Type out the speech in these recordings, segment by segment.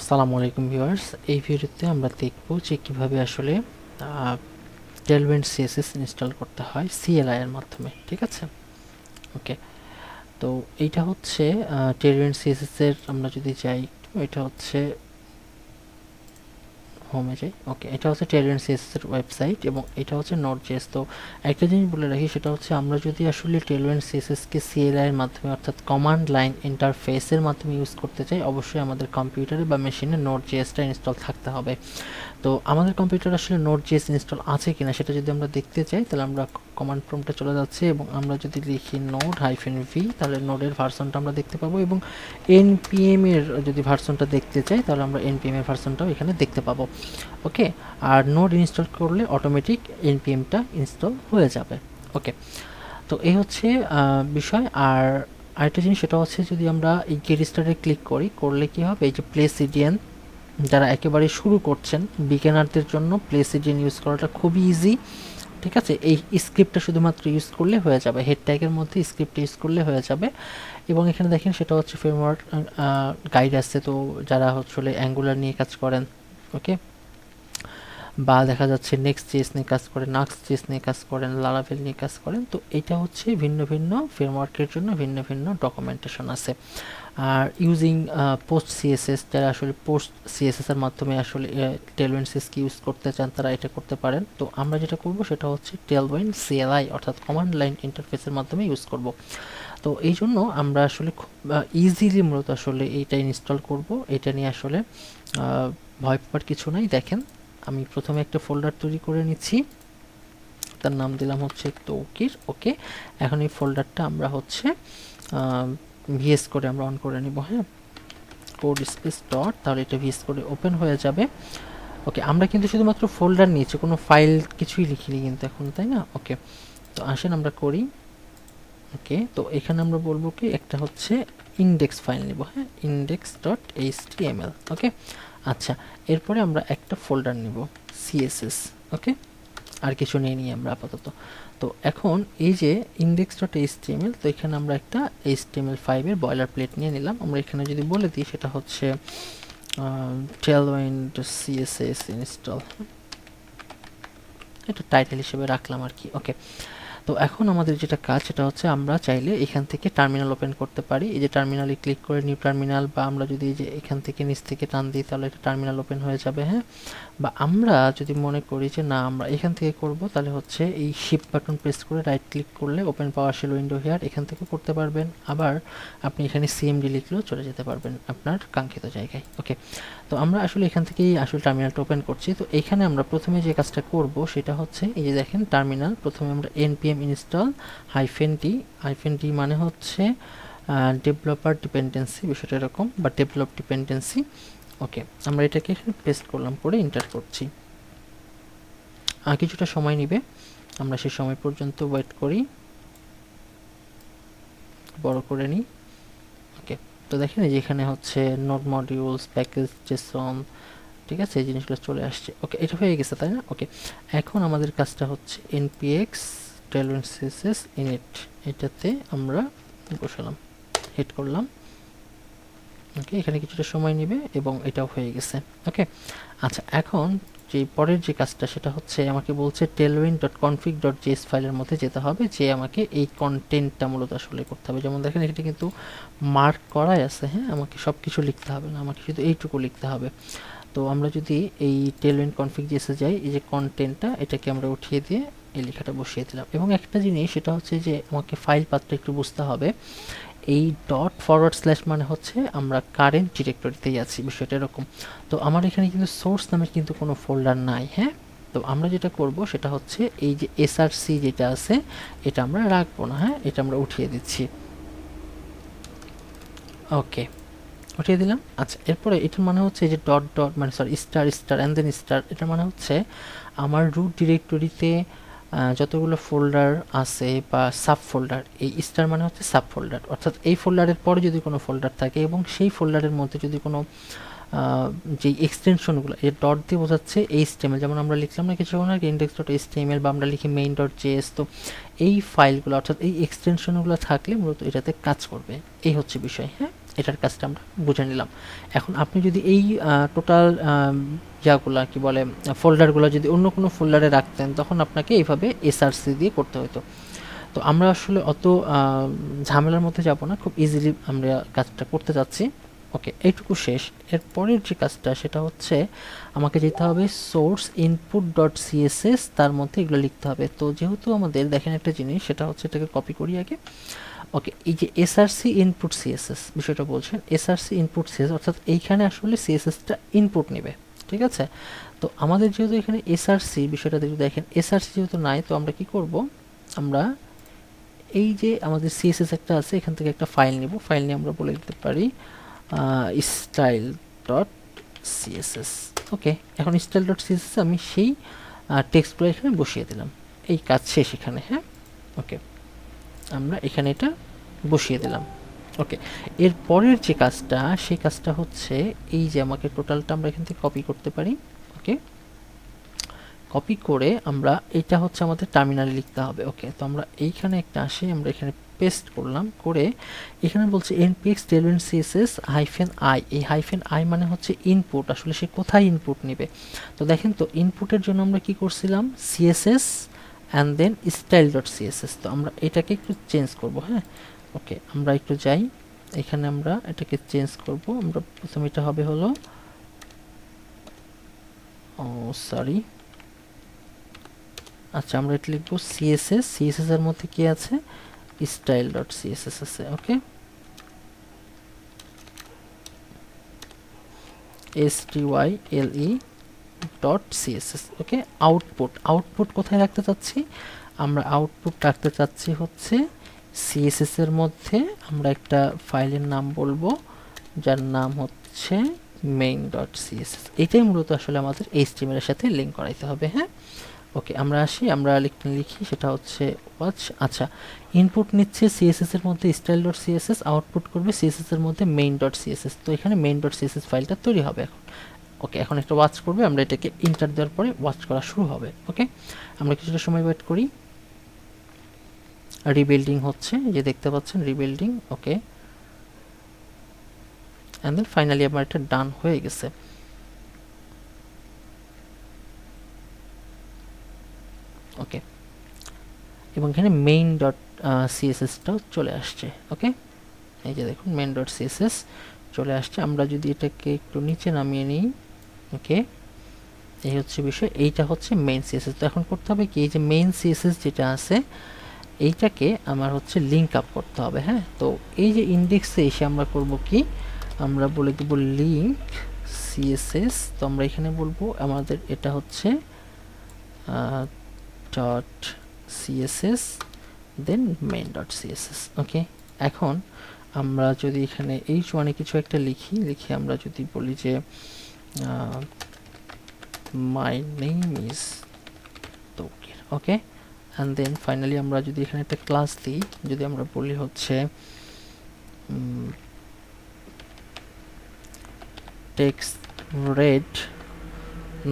আসসালামু আলাইকুম ভিউয়ার্স, এই ভিডিওতে আমরা দেখব যে কিভাবে আসলে টেলউইন্ড সিএসএস ইনস্টল করতে হয় CLI এর মাধ্যমে। ঠিক আছে, ওকে। তো এইটা হচ্ছে টেলউইন্ড সিএসএস এর, আমরা যদি যাই এটা হচ্ছে হোমে যাই। ওকে, এটা হচ্ছে টেলউইন্ড সিএসএস এর ওয়েবসাইট এবং এটা হচ্ছে নোড.জেএস। তো একটা জিনিস বলে রাখি, সেটা হচ্ছে আমরা যদি আসলে টেলউইন্ড সিএসএস কে CLI এর মাধ্যমে অর্থাৎ কমান্ড লাইন ইন্টারফেসের মাধ্যমে ইউজ করতে চাই, অবশ্যই আমাদের কম্পিউটারে বা মেশিনে নোড.জেএসটা ইনস্টল থাকতে হবে। তো আমাদের কম্পিউটারে আসলে নোড.জেএস ইনস্টল আছে কিনা সেটা যদি আমরা দেখতে চাই, তাহলে আমরা কমান্ড প্রম্পটে চলে যাচ্ছি এবং আমরা যদি লিখি node-v, তাহলে নোডের ভার্সনটা আমরা দেখতে পাবো এবং npm এর যদি ভার্সনটা দেখতে চাই, তাহলে আমরা npm এর ভার্সনটাও এখানে দেখতে পাবো। ওকে, আর নোড ইনস্টল করলে অটোমেটিক npmটা ইনস্টল হয়ে যাবে। ওকে, তো এই হচ্ছে বিষয়। আর আরেকটা জিনিস সেটা হচ্ছে, যদি আমরা এই গেট স্টার্টে ক্লিক করলে কি হবে, এই যে প্লে সিডিএন, যারা একেবারে শুরু করছেন বিগিনারদের জন্য প্লে সিডিএন ইউজ করাটা খুবই ইজি। ঠিক আছে, এই স্ক্রিপ্টটা শুধুমাত্র ইউজ করলে হয়ে যাবে, হেড ট্যাগের মধ্যে স্ক্রিপ্ট ইউজ করলে হয়ে যাবে। এবং এখানে দেখেন সেটা হচ্ছে ফ্রেমওয়ার্ক গাইড আছে। তো যারা আসলে অ্যাঙ্গুলার নিয়ে কাজ করেন, ওকে, বা দেখা যাচ্ছে নেক্সট.জেএস নিয়ে কাজ করেন, নাক্সট.জেএস নিয়ে কাজ করেন, লারাভেল নিয়ে কাজ করেন, তো এটা হচ্ছে ভিন্ন ভিন্ন ফ্রেমওয়ার্কের জন্য ভিন্ন ভিন্ন ডকুমেন্টেশন আছে। আর ইউজিং পোস্ট সিএসএস, যারা আসলে পোস্ট সিএসএস এর মাধ্যমে আসলে টেলউইন্ড সিএসকে ইউজ করতে চান, তারা এটা করতে পারেন। তো আমরা যেটা করব সেটা হচ্ছে টেলউইন্ড CLI অর্থাৎ কমান্ড লাইন ইন্টারফেসের মাধ্যমে ইউজ করব। তো এই জন্য আমরা আসলে খুব ইজিলি মূলত আসলে এইটা ইনস্টল করব। এটা নিয়ে আসলে ভয় পাওয়ার কিছু নাই। দেখেন, আমি প্রথমে একটা ফোল্ডার তৈরি করে নিচ্ছি, তার নাম দিলাম হচ্ছে তৌকির। ওকে, এখন এই ফোল্ডারটা আমরা হচ্ছে ভিএস করে আমরা অন করে নিব। হ্যাঁ, কোড স্পেস ডট, তাহলে এটা ভিএস করে ওপেন হয়ে যাবে। ওকে, আমরা কিন্তু শুধুমাত্র ফোল্ডার নিয়েছি, কোনো ফাইল কিছুই লিখিনি কিন্তু এখন, তাই না? ওকে, তো আসেন আমরা করি। ওকে, তো এখানে আমরা বলবো কি, একটা হচ্ছে ইন্ডেক্স ফাইল নিব। হ্যাঁ, index.html। ওকে, আচ্ছা, এরপরে আমরা একটা ফোল্ডার নিব CSS। ওকে, আর কিছু নিয়ে আমরা আপাতত। তো এখন এই যে index.html, তো এখানে আমরা একটা HTML5 এর বয়লার প্লেট নিয়ে নিলাম। আমরা এখানে যদি বলে দিই সেটা হচ্ছে Tailwind CSS ইনস্টল, এটা টাইটেল হিসেবে রাখলাম আর কি। ওকে, তো এখন আমাদের যেটা কাজ সেটা হচ্ছে, আমরা চাইলে এখান থেকে টার্মিনাল ওপেন করতে পারি। এই যে টার্মিনালে ক্লিক করে নিউ টার্মিনাল, বা আমরা যদি এই যে এখান থেকে নিচ থেকে টান দিই, তাহলে এটা টার্মিনাল ওপেন হয়ে যাবে। হ্যাঁ, বা আমরা যদি মনে করি যে না, আমরা এখান থেকে করব, তাহলে হচ্ছে এই শিফট বাটন প্রেস করে রাইট ক্লিক করলে ওপেন পাওয়ারশেল উইন্ডো হিয়ার, এখান থেকে করতে পারবেন। আবার আপনি এখানে CMD লিখলেও চলে যেতে পারবেন আপনার কাঙ্ক্ষিত জায়গায়। ওকে, তো আমরা আসলে এখান থেকেই আসলে টার্মিনালটা ওপেন করছি। তো এখানে আমরা প্রথমে যে কাজটা করব সেটা হচ্ছে, এই যে দেখেন টার্মিনাল, প্রথমে আমরা npm install -d মানে হচ্ছে ডেভেলপার ডিপেন্ডেন্সি, বিষয়টা এরকম, বা ডেভেলপ ডিপেন্ডেন্সি। ওকে, আমরা এটাকে এখানে পেস্ট করলাম, করে এন্টার করছি। কিছুটা সময় নেবে, আমরা সেই সময় পর্যন্ত ওয়েট করি, বড় করে নিই। ওকে, তো দেখেন এই যে এখানে হচ্ছে নোড মডিউলস, প্যাকেজ, জেসন, ঠিক আছে, এই জিনিসগুলো চলে আসছে। ওকে, এটা হয়ে গেছে, তাই না? ওকে, এখন আমাদের কাজটা হচ্ছে npx tailwind css init, এটাতে আমরা বসালাম, হিট করলাম। ওকে, এখানে কিছুটা সময় নেবে এবং এটাও হয়ে গেছে। ওকে, আচ্ছা, এখন যে পরের যে কাজটা সেটা হচ্ছে, আমাকে বলছে tailwind.config.js ফাইলের মধ্যে যেতে হবে, যে আমাকে এই কন্টেন্টটা মূলত আসলে করতে হবে। যেমন দেখেন এখানে কিন্তু মার্ক করাই আছে। হ্যাঁ, আমাকে সব কিছু লিখতে হবে না, আমাকে শুধু এইটুকু লিখতে হবে। তো আমরা যদি এই tailwind config.js এ যাই, এই যে কন্টেন্টটা, এটাকে আমরা উঠিয়ে দিয়ে এই লেখাটা বসিয়ে দিলাম। এবং একটা জিনিস সেটা হচ্ছে যে আমাকে ফাইল পাথটা একটু বুঝতে হবে। এই ./ মানে হচ্ছে আমরা কারেন্ট ডিরেক্টরিতেই আছি, বিষয়টা এরকম। তো আমার এখানে কিন্তু সোর্স নামের কিন্তু কোনো ফোল্ডার নাই। হ্যাঁ, তো আমরা যেটা করব সেটা হচ্ছে, এই যে src যেটা আছে এটা আমরা রাখবো না। হ্যাঁ, এটা আমরা উঠিয়ে দিচ্ছি। ওকে, উঠিয়ে দিলাম। আচ্ছা, এরপরে এটার মানে হচ্ছে যে ডট ডট মানে sorry star star and then star, এটার মানে হচ্ছে আমার রুট ডিরেক্টরিতে যতগুলো ফোল্ডার আছে বা সাব ফোল্ডার, এই স্টার মানে হচ্ছে সাব ফোল্ডার, অর্থাৎ এই ফোল্ডারের পরে যদি কোনো ফোল্ডার থাকে এবং সেই ফোল্ডারের মধ্যে যদি কোনো যে এক্সটেনশনগুলো, এই ডট দিয়ে বোঝাচ্ছে HTML, যেমন আমরা লিখলাম না কিছুক্ষণ আগে index.html, বা আমরা লিখি main.js, তো এই ফাইলগুলো অর্থাৎ এই এক্সটেনশনগুলো থাকলে মূলত এটাতে কাজ করবে, এই হচ্ছে বিষয়। হ্যাঁ, এটার কাজটা আমরা বুঝে নিলাম। এখন আপনি যদি এই টোটাল যাগুলা কি বলে ফোল্ডারগুলো যদি অন্য কোনো ফোল্ডারে রাখতেন তখন আপনাকে এইভাবে এসআরসি দিয়ে করতে হতো। তো আমরা আসলে অত ঝামেলার মধ্যে যাব না, খুব ইজিলি আমরা কাজটা করতে যাচ্ছি। ওকে, এইটুকু শেষ। এর পরের যে কাজটা সেটা হচ্ছে আমাকে যেতে হবে সোর্স ইনপুট ডট সিএসএস, তার মধ্যে এগুলো লিখতে হবে। তো যেহেতু আমাদের দেখেন একটা জিনিস, সেটা হচ্ছে এটাকে কপি করি আগে। ওকে, এই যে এসআরসি ইনপুট সিএসএস বিষয়টা বলছেন, এসআরসি ইনপুট সিএসএস অর্থাৎ এইখানে আসলে সিএসএসটা ইনপুট নেবে, ঠিক আছে। তো আমাদের যেহেতু এখানে এসআরসি বিষয়টা দেখেন, এসআরসি যেহেতু নাই, তো আমরা কি করব, আমরা এই যে আমাদের সিএসএস একটা আছে, এখান থেকে একটা ফাইল নিব। ফাইল নিয়ে আমরা বলে দিতে পারি স্টাইল ডট সিএসএস। ওকে, এখন স্টাইল ডট সিএসএস আমি সেই টেক্সটগুলো এখানে বসিয়ে দিলাম। এই কাজ শেষ এখানে। হ্যাঁ, ওকে, আমরা এখানে এটা বসিয়ে দিলাম। ওকে, এর পরের যে কাজটা, সেই কাজটা হচ্ছে এই যে আমাকে টোটালটা আমরা এখান থেকে কপি করতে পারি। ওকে, কপি করে আমরা এটা হচ্ছে আমাদের টার্মিনালে লিখতে হবে। ওকে, তো আমরা এইখানে একটা আসি, আমরা এখানে পেস্ট করলাম, করে এখানে বলছে npx tailwind css -i। এই -i মানে হচ্ছে ইনপুট, আসলে সে কোথায় ইনপুট নেবে। তো দেখেন তো ইনপুটের জন্য আমরা কি করছিলাম, css and then style dot CSS. তো আমরা এটাকে একটু চেঞ্জ করব। হ্যাঁ, ওকে, আমরা একটু যাই, এখানে আমরা এটাকে চেঞ্জ করব। আমরা প্রথমে এটা হবে হলো সরি, আচ্ছা আমরা এটা লিখবো সিএসএস। সিএসএস এর মধ্যে কি আছে, স্টাইল ডট সিএসএস আছে। ওকে, style ডট সিএসএস। ওকে, আউটপুট কোথায় রাখতে চাচ্ছি, আমরা আউটপুট রাখতে চাচ্ছি হচ্ছে সিএসএস এর মধ্যে। আমরা একটা ফাইলের নাম বলবো যার নাম হচ্ছে মেইন ডট সিএসএস। এটাই মূলত আসলে আমাদের এইচটিএমএল এর সাথে লিংক করাইতে হবে। হ্যাঁ, ওকে, আমরা আসি, আমরা লিখি সেটা হচ্ছে ওয়াচ। আচ্ছা, ইনপুট নিচ্ছে সিএসএস এর মধ্যে স্টাইল ডট সিএসএস, আউটপুট করবে সিএসএস এর মধ্যে মেইন ডট সিএসএস। তো এখানে মেইন ডট সিএসএস ফাইলটা তৈরি হবে এখন। ওকে, এখন একটা ওয়াচ করবে, আমরা এটাকে ইন্টার দেওয়ার পরে ওয়াচ করা শুরু হবে। ওকে, আমরা কিছুটা সময় ওয়েট করি। রিবিল্ডিং হচ্ছে, যে দেখতে পাচ্ছেন rebuilding. Okay, and then finally আমার এটা ডান হয়ে গেছে। ওকে, এবং এখানে মেইন ডট সিএসএসটাও চলে আসছে। ওকে, এই যে দেখুন মেইন ডট সিএসএস চলে আসছে। আমরা যদি এটাকে একটু নিচে নামিয়ে নিই, ওকে, এই হচ্ছে বিষয়, এইটা হচ্ছে মেইন সিএসএস। তো এখন করতে হবে কি, এই যে মেইন সিএসএস যেটা আছে এইটাকে আমার হচ্ছে লিঙ্ক আপ করতে হবে। হ্যাঁ, তো এই যে ইন্ডেক্সে এসে আমরা করব কি, আমরা বলে দেব লিঙ্ক সিএসএস। তো আমরা এখানে বলবো আমাদের এটা হচ্ছে dot CSS then main dot CSS. Okay, এখন আমরা যদি এখানে h1 এ কিছু একটা লিখি, আমরা যদি বলি যে my name is Taukir. Okay, and then finally আমরা যদি এখানে একটা ক্লাস দিই, যদি আমরা বলি হচ্ছে টেক্সট রেড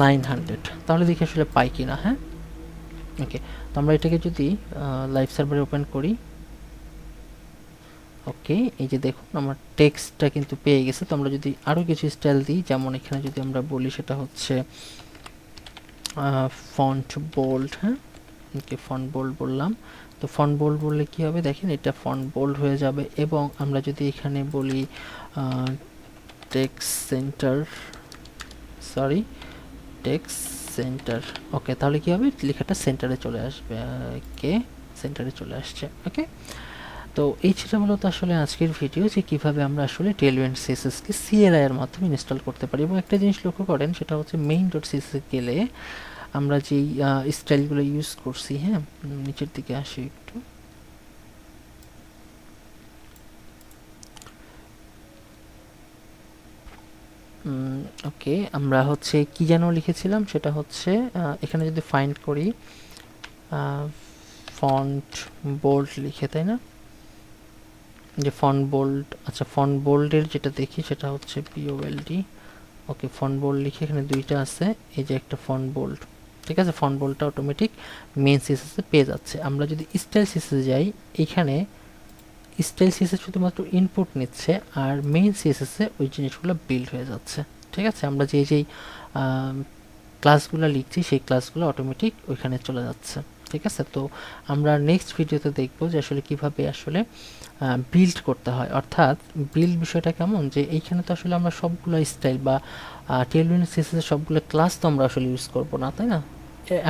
900, তাহলে দেখি আসলে পাই কিনা। হ্যাঁ, ওকে, তো আমরা এটাকে যদি লাইভ সার্ভারে ওপেন করি, ওকে, এই যে দেখুন আমার টেক্সটটা কিন্তু পেয়ে গেছে। তো আমরা যদি আরও কিছু স্টাইল দিই, যেমন এখানে যদি আমরা বলি সেটা হচ্ছে ফন্ট বোল্ড। হ্যাঁ, ওকে, ফন্ট বোল্ড বললাম। তো ফন্ট বোল্ড বললে কি হবে, দেখেন এটা ফন্ট বোল্ড হয়ে যাবে। এবং আমরা যদি এখানে বলি text centre, sorry text centre, okay, তাহলে কি হবে, লেখাটা সেন্টারে চলে আসবে। ওকে, সেন্টারে চলে আসছে। ওকে, তো এই ছিল মূলত আসলে আজকের ভিডিও, যে কিভাবে আমরা আসলে টেলউইন্ড সিএসএস কে CLI এর মাধ্যমে ইনস্টল করতে পারি। এবং একটা জিনিস লক্ষ্য করেন, সেটা হচ্ছে মেইন ডট সিএসএস গেলে আমরা যেই স্টাইলগুলো ইউজ করছি, হ্যাঁ, নিচের দিকে আসি একটু, ওকে, আমরা হচ্ছে কি যেন লিখেছিলাম, সেটা হচ্ছে এখানে যদি ফাইন্ড করি ফন্ট বোল্ড লিখে, তাই না, যে ফন্ট বোল্ড, আচ্ছা ফন্ট বোল্ডের যেটা দেখি সেটা হচ্ছে POLD। ওকে, ফন্ট বোল্ড লিখে এখানে দুইটা আছে, এই যে একটা ফন্ট বোল্ড, ঠিক আছে, ফন্ট বোল্ডটা অটোমেটিক মেইন সিএসএস এ পেয়ে যাচ্ছে। আমরা যদি স্টাইল সিএসএস যাই, এইখানে স্টাইল সিএসএস শুধুমাত্র ইনপুট নিচ্ছে আর মেইন সিএসএসে ওই জিনিসগুলো বিল্ড হয়ে যাচ্ছে। ঠিক আছে, আমরা যেই ক্লাসগুলো লিখছি সেই ক্লাসগুলো অটোমেটিক ওইখানে চলে যাচ্ছে। ঠিক আছে, তো আমরা নেক্সট ভিডিওতে দেখব যে আসলে কিভাবে আসলে বিল্ড করতে হয়। অর্থাৎ বিল্ড বিষয়টা কেমন, যে এইখানে তো আসলে আমরা সবগুলো স্টাইল বা টেলউইন্ড সিএসএস এর সবগুলো ক্লাস তো আমরা আসলে ইউজ করব না, তাই না?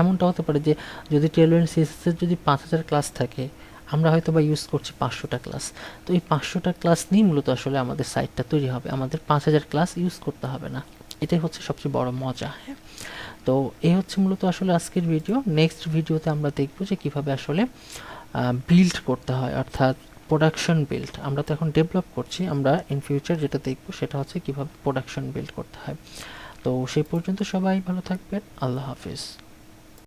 এমনটা হতে পারে যে যদি টেলউইন্ড সিএসএস এর যদি 5000 ক্লাস থাকে, আমরা হয়তো বা ইউজ করছি 500টা ক্লাস। তো এই 500টা ক্লাস নিয়ে মূলত আসলে আমাদের সাইটটা তৈরি হবে, আমাদের 5000 ক্লাস ইউজ করতে হবে না। এটাই হচ্ছে সবচেয়ে বড় মজা। হ্যাঁ, তো এই হচ্ছে মূলত আসলে আজকের ভিডিও। নেক্সট ভিডিওতে আমরা দেখব যে কিভাবে আসলে বিল্ড করতে হয়, অর্থাৎ প্রোডাকশন বিল্ড। আমরা তো এখন ডেভেলপ করছি, আমরা ইন ফিউচার যেটা দেখব সেটা হচ্ছে কিভাবে প্রোডাকশন বিল্ড করতে হয়। তো সেই পর্যন্ত সবাই ভালো থাকবেন, আল্লাহ হাফিজ।